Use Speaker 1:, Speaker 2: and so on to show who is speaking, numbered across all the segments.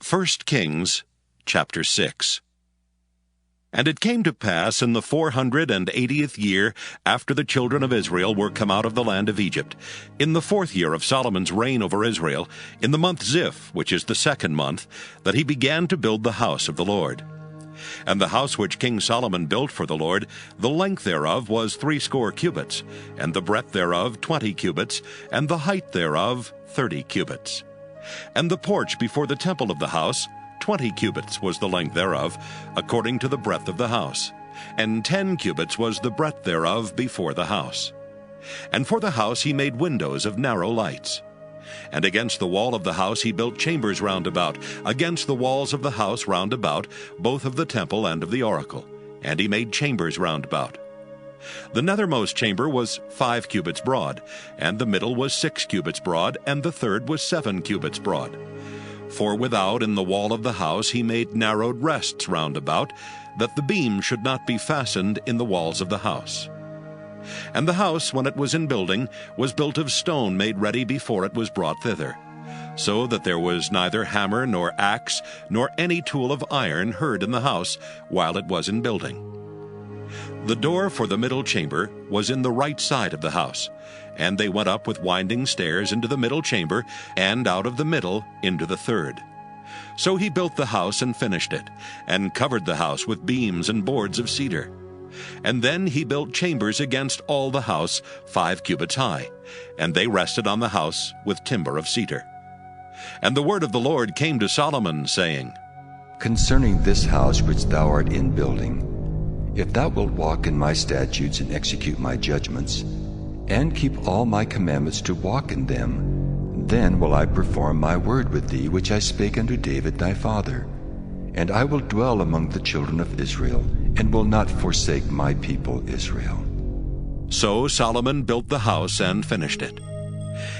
Speaker 1: 1 Kings chapter 6. And it came to pass in the 480th year after the children of Israel were come out of the land of Egypt, in the 4th year of Solomon's reign over Israel, in the month Ziph, which is the 2nd month, that he began to build the house of the Lord. And the house which King Solomon built for the Lord, the length thereof was 80 cubits, and the breadth thereof 20 cubits, and the height thereof 30 cubits. And the porch before the temple of the house, 20 cubits was the length thereof, according to the breadth of the house, and 10 cubits was the breadth thereof before the house. And for the house he made windows of narrow lights. And against the wall of the house he built chambers round about, against the walls of the house round about, both of the temple and of the oracle, and he made chambers round about. The nethermost chamber was 5 cubits broad, and the middle was 6 cubits broad, and the third was 7 cubits broad. For without in the wall of the house he made narrowed rests round about, that the beam should not be fastened in the walls of the house. And the house, when it was in building, was built of stone made ready before it was brought thither, so that there was neither hammer nor axe nor any tool of iron heard in the house while it was in building. The door for the middle chamber was in the right side of the house, and they went up with winding stairs into the middle chamber, and out of the middle into the third. So he built the house and finished it, and covered the house with beams and boards of cedar. And then he built chambers against all the house 5 cubits high, and they rested on the house with timber of cedar. And the word of the Lord came to Solomon, saying,
Speaker 2: Concerning this house which thou art in building, if thou wilt walk in my statutes and execute my judgments, and keep all my commandments to walk in them, then will I perform my word with thee which I spake unto David thy father. And I will dwell among the children of Israel, and will not forsake my people Israel.
Speaker 1: So Solomon built the house and finished it.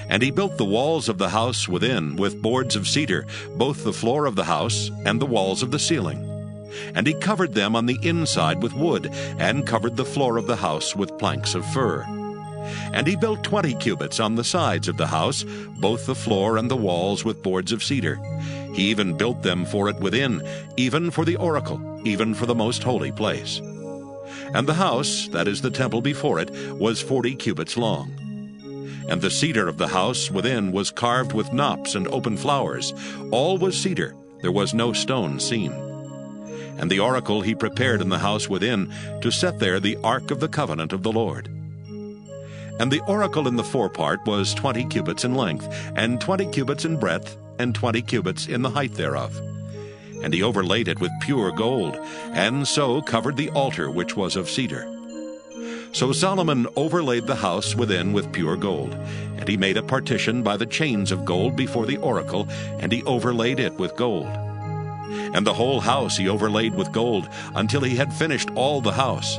Speaker 1: And he built the walls of the house within with boards of cedar, both the floor of the house and the walls of the ceiling. And he covered them on the inside with wood, and covered the floor of the house with planks of fir. And he built 20 cubits on the sides of the house, both the floor and the walls with boards of cedar. He even built them for it within, even for the oracle, even for the most holy place. And the house, that is the temple before it, was 40 cubits long. And the cedar of the house within was carved with knops and open flowers. All was cedar, there was no stone seen. And the oracle he prepared in the house within, to set there the ark of the covenant of the Lord. And the oracle in the forepart was 20 cubits in length, and 20 cubits in breadth, and 20 cubits in the height thereof. And he overlaid it with pure gold, and so covered the altar which was of cedar. So Solomon overlaid the house within with pure gold, and he made a partition by the chains of gold before the oracle, and he overlaid it with gold. And the whole house he overlaid with gold, until he had finished all the house.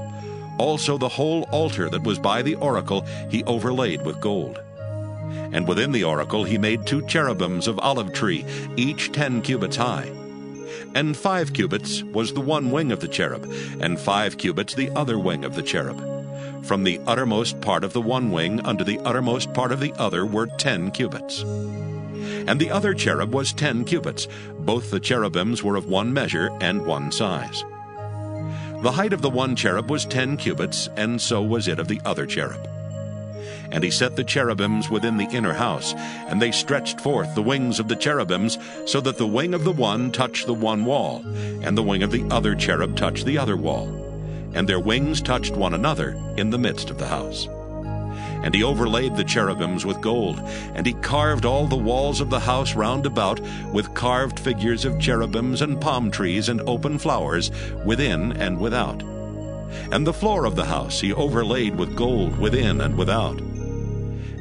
Speaker 1: Also the whole altar that was by the oracle he overlaid with gold. And within the oracle he made 2 cherubims of olive tree, each 10 cubits high. And 5 cubits was the one wing of the cherub, and 5 cubits the other wing of the cherub. From the uttermost part of the one wing unto the uttermost part of the other were 10 cubits. And the other cherub was 10 cubits. Both the cherubims were of one measure and one size. The height of the one cherub was 10 cubits, and so was it of the other cherub. And he set the cherubims within the inner house, and they stretched forth the wings of the cherubims, so that the wing of the one touched the one wall, and the wing of the other cherub touched the other wall. And their wings touched one another in the midst of the house. And he overlaid the cherubims with gold, and he carved all the walls of the house round about with carved figures of cherubims and palm trees and open flowers within and without. And the floor of the house he overlaid with gold within and without.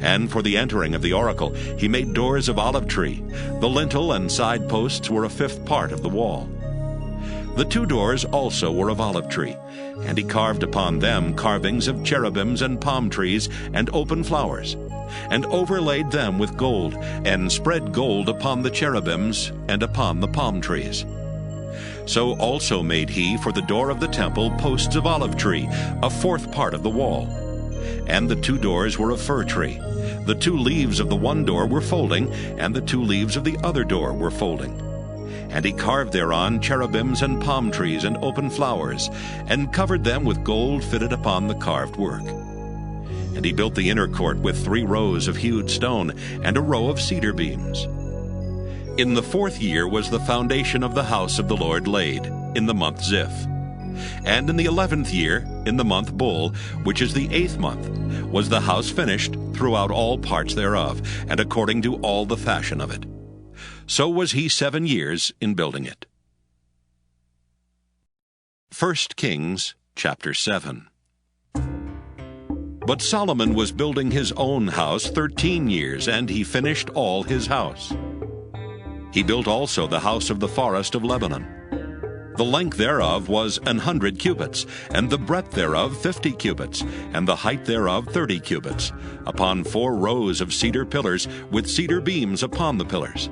Speaker 1: And for the entering of the oracle he made doors of olive tree. The lintel and side posts were a 5th part of the wall. The 2 doors also were of olive tree, and he carved upon them carvings of cherubims and palm trees and open flowers, and overlaid them with gold, and spread gold upon the cherubims and upon the palm trees. So also made he for the door of the temple posts of olive tree, a 4th part of the wall. And the 2 doors were of fir tree. The 2 leaves of the one door were folding, and the 2 leaves of the other door were folding. And he carved thereon cherubims and palm trees and open flowers, and covered them with gold fitted upon the carved work. And he built the inner court with 3 rows of hewed stone, and a row of cedar beams. In the 4th year was the foundation of the house of the Lord laid, in the month Ziph. And in the 11th year, in the month Bul, which is the 8th month, was the house finished throughout all parts thereof, and according to all the fashion of it. So was he 7 years in building it. 1 Kings chapter 7. But Solomon was building his own house 13 years, and he finished all his house. He built also the house of the forest of Lebanon. The length thereof was 100 cubits, and the breadth thereof 50 cubits, and the height thereof 30 cubits, upon 4 rows of cedar pillars, with cedar beams upon the pillars.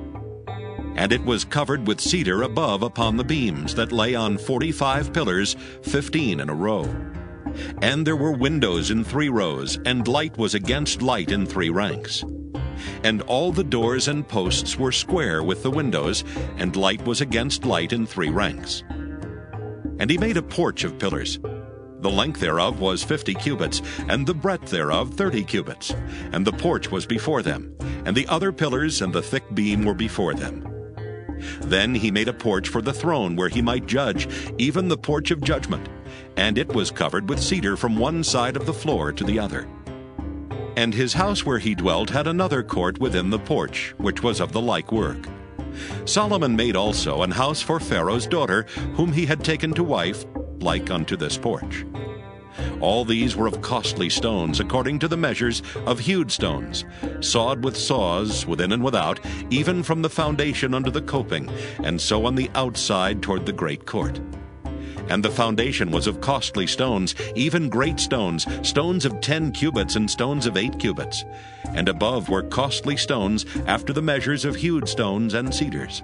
Speaker 1: And it was covered with cedar above upon the beams, that lay on 45 pillars, 15 in a row. And there were windows in 3 rows, and light was against light in 3 ranks. And all the doors and posts were square with the windows, and light was against light in 3 ranks. And he made a porch of pillars. The length thereof was 50 cubits, and the breadth thereof 30 cubits. And the porch was before them, and the other pillars and the thick beam were before them. Then he made a porch for the throne where he might judge, even the porch of judgment, and it was covered with cedar from one side of the floor to the other. And his house where he dwelt had another court within the porch, which was of the like work. Solomon made also an house for Pharaoh's daughter, whom he had taken to wife, like unto this porch. All these were of costly stones, according to the measures of hewed stones, sawed with saws within and without, even from the foundation unto the coping, and so on the outside toward the great court. And the foundation was of costly stones, even great stones, stones of 10 cubits and stones of 8 cubits. And above were costly stones, after the measures of hewed stones and cedars.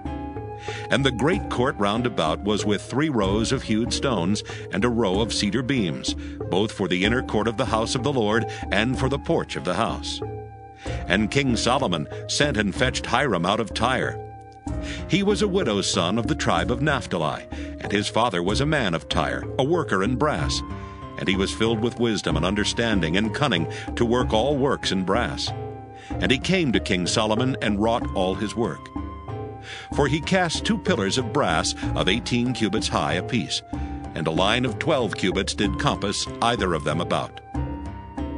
Speaker 1: And the great court round about was with 3 rows of hewed stones, and a row of cedar beams, both for the inner court of the house of the Lord, and for the porch of the house. And King Solomon sent and fetched Hiram out of Tyre. He was a widow's son of the tribe of Naphtali, and his father was a man of Tyre, a worker in brass. And he was filled with wisdom and understanding and cunning to work all works in brass. And he came to King Solomon and wrought all his work. For he cast 2 pillars of brass of 18 cubits high apiece, and a line of 12 cubits did compass either of them about.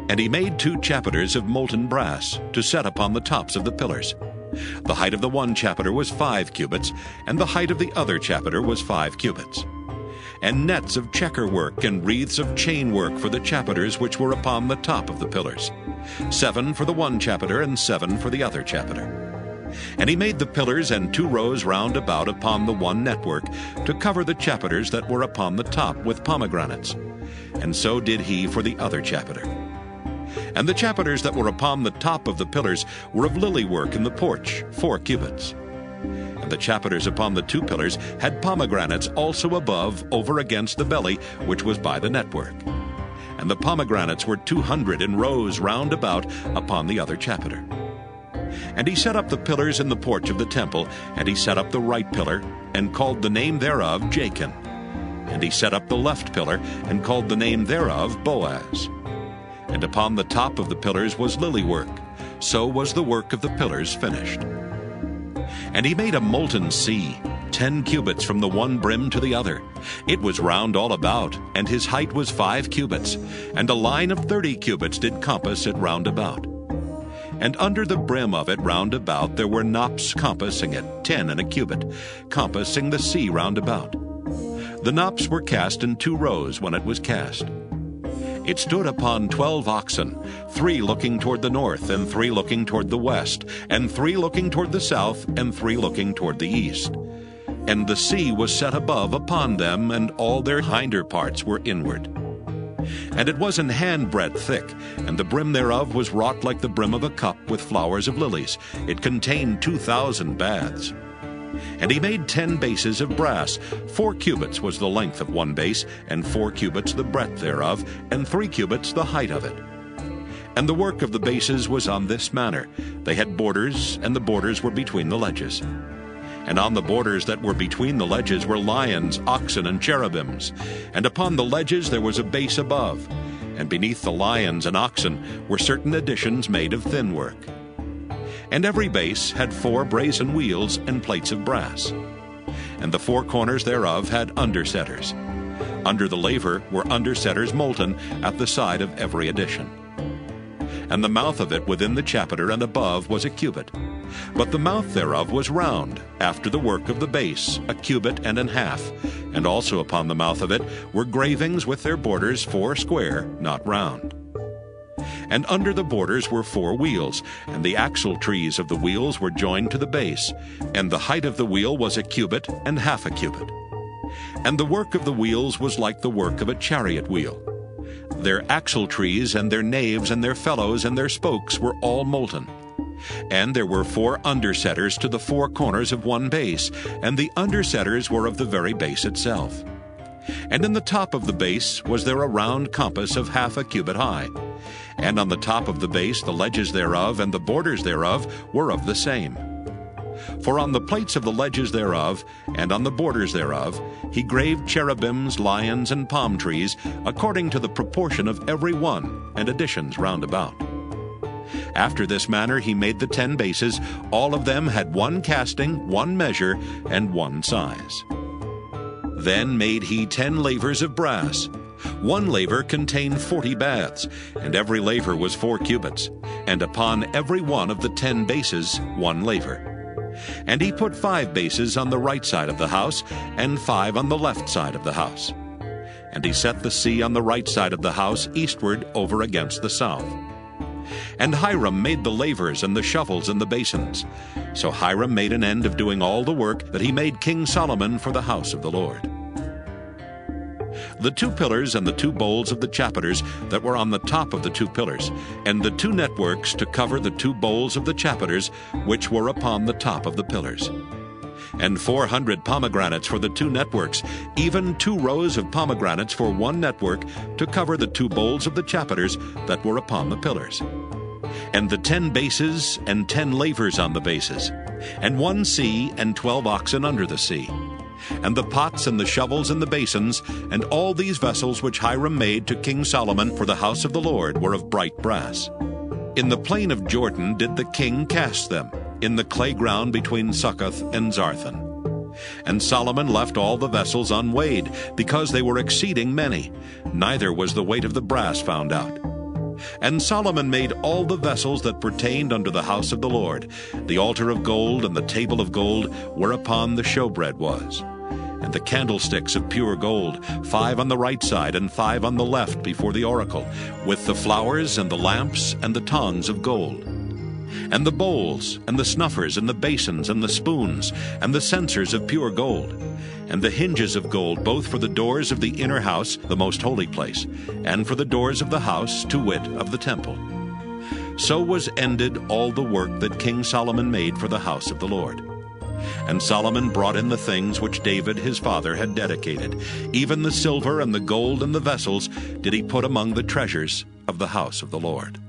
Speaker 1: And he made 2 chapiters of molten brass to set upon the tops of the pillars. The height of the one chapiter was 5 cubits, and the height of the other chapiter was 5 cubits. And nets of checker work and wreaths of chain work for the chapiters which were upon the top of the pillars, 7 for the one chapiter, and 7 for the other chapiter. And he made the pillars and 2 rows round about upon the one network, to cover the chapiters that were upon the top with pomegranates. And so did he for the other chapiter. And the chapiters that were upon the top of the pillars were of lily work in the porch, 4 cubits. And the chapiters upon the 2 pillars had pomegranates also above, over against the belly, which was by the network. And the pomegranates were 200 in rows round about upon the other chapiter. And he set up the pillars in the porch of the temple, and he set up the right pillar, and called the name thereof Jachin. And he set up the left pillar, and called the name thereof Boaz. And upon the top of the pillars was lily work. So was the work of the pillars finished. And he made a molten sea, 10 cubits from the one brim to the other. It was round all about, and his height was 5 cubits, and a line of 30 cubits did compass it round about. And under the brim of it round about there were knops compassing it, 10 in a cubit, compassing the sea round about. The knops were cast in 2 rows when it was cast. It stood upon 12 oxen, 3 looking toward the north, and 3 looking toward the west, and 3 looking toward the south, and 3 looking toward the east. And the sea was set above upon them, and all their hinder parts were inward. And it was an handbreadth thick, and the brim thereof was wrought like the brim of a cup with flowers of lilies. It contained 2,000 baths. And he made 10 bases of brass. 4 cubits was the length of one base, and 4 cubits the breadth thereof, and 3 cubits the height of it. And the work of the bases was on this manner. They had borders, and the borders were between the ledges. And on the borders that were between the ledges were lions, oxen, and cherubims. And upon the ledges there was a base above, and beneath the lions and oxen were certain additions made of thin work. And every base had 4 brazen wheels and plates of brass. And the 4 corners thereof had undersetters. Under the laver were undersetters molten at the side of every addition. And the mouth of it within the chapiter and above was a cubit. But the mouth thereof was round, after the work of the base, a cubit and an half. And also upon the mouth of it were gravings with their borders 4 square, not round. And under the borders were 4 wheels, and the axle trees of the wheels were joined to the base, and the height of the wheel was a cubit and half a cubit. And the work of the wheels was like the work of a chariot wheel. Their axle trees and their naves and their felloes and their spokes were all molten. And there were 4 undersetters to the 4 corners of one base, and the undersetters were of the very base itself. And in the top of the base was there a round compass of half a cubit high. And on the top of the base the ledges thereof and the borders thereof were of the same. For on the plates of the ledges thereof, and on the borders thereof, he graved cherubims, lions, and palm trees, according to the proportion of every one, and additions round about. After this manner he made the 10 bases. All of them had 1 casting, 1 measure, and 1 size. Then made he 10 lavers of brass. 1 laver contained 40 baths, and every laver was 4 cubits, and upon every one of the 10 bases 1 laver. And he put 5 bases on the right side of the house, and 5 on the left side of the house. And he set the sea on the right side of the house eastward over against the south. And Hiram made the lavers and the shovels and the basins. So Hiram made an end of doing all the work that he made King Solomon for the house of the Lord. The 2 pillars and the 2 bowls of the chapiters that were on the top of the 2 pillars, and the 2 networks to cover the 2 bowls of the chapiters which were upon the top of the pillars. And 400 pomegranates for the 2 networks, even 2 rows of pomegranates for 1 network to cover the 2 bowls of the chapiters that were upon the pillars. And the 10 bases and 10 lavers on the bases, and 1 sea and 12 oxen under the sea. And the pots and the shovels and the basins, and all these vessels which Hiram made to King Solomon for the house of the Lord were of bright brass. In the plain of Jordan did the king cast them, in the clay ground between Succoth and Zarthan. And Solomon left all the vessels unweighed, because they were exceeding many, neither was the weight of the brass found out. And Solomon made all the vessels that pertained unto the house of the Lord. The altar of gold and the table of gold whereupon the showbread was. And the candlesticks of pure gold, 5 on the right side and 5 on the left before the oracle, with the flowers and the lamps and the tongs of gold. And the bowls and the snuffers and the basins and the spoons and the censers of pure gold. And the hinges of gold, both for the doors of the inner house, the most holy place, and for the doors of the house, to wit, of the temple. So was ended all the work that King Solomon made for the house of the Lord. And Solomon brought in the things which David his father had dedicated. Even the silver and the gold and the vessels did he put among the treasures of the house of the Lord.